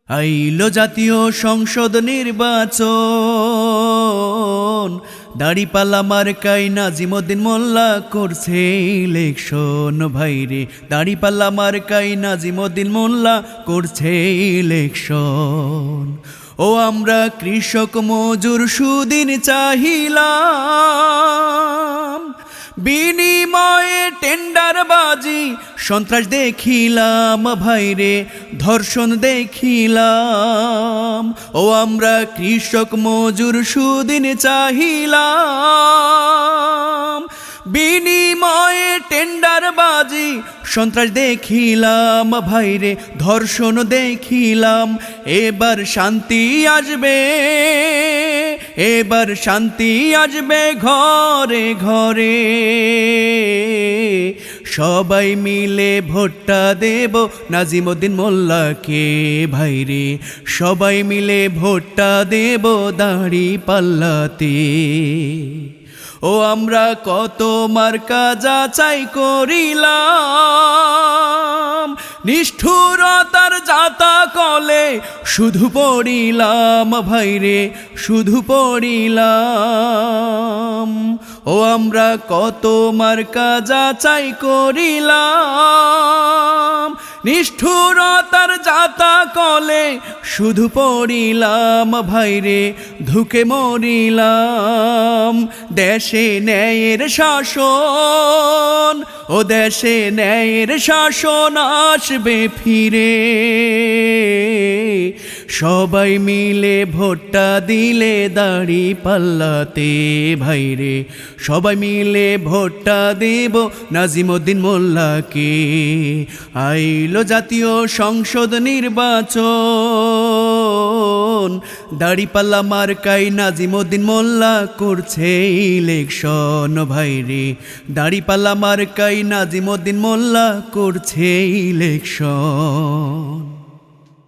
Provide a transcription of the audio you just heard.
আইলো জাতীয় সংসদ নির্বাচন, দাড়িপাল্লা মার্কায় নাজিমউদ্দিন মোল্লা করছে ইলেকশন। ভাইরে দাড়িপাল্লা মার্কায় নাজিমউদ্দিন মোল্লা করছে ইলেকশন। ও আমরা কৃষক মজুর সুদিন চাহিলাম, বিনিময়ে টেন্ডারবাজি সন্ত্রাস দেখিলাম। ভাইরে ধর্ষণ দেখিলাম। ও আমরা কৃষক মজুর সুদিন চাহিলাম, বিনিময়ে টেন্ডারবাজি সন্ত্রাস দেখিলাম। ভাইরে ধর্ষণ দেখিলাম। এবার শান্তি আসবে, এবার শান্তি আসবে ঘরে ঘরে। সবাই মিলে ভোটটা দেব নাজিমউদ্দিন মোল্লাকে। ভাইরে সবাই মিলে ভোটটা দেব দাড়িপাল্লাতে। ও আমরা কত মার্কা যাচাই করিলাম, নিষ্ঠুরতার জাতা কলে শুধু পড়িলাম। ভাইরে শুধু পড়িলাম। ও আমরা কত মার্কা যাচাই করিলাম, নিষ্ঠুরতার জাতা কলে শুধু পড়িলাম। ভাইরে ধুকে মরিলাম। দেশে ন্যায়ের শাসন, ও দেশে ন্যায়ের শাসন আসবে ফিরে। সবাই মিলে ভোটটা দিলে দাড়িপাল্লাতে। ভাইরে সবাই মিলে ভোটটা দেব নাজিমউদ্দিন মোল্লাকে। আইলো জাতীয় সংসদ নির্বাচন, দাড়িপাল্লা মার্কায় নাজিমউদ্দিন মোল্লা করছে ইলেকশন। ভাইরে দাড়িপাল্লা মার্কায় নাজিমউদ্দিন মোল্লা করছে ইলেকশন।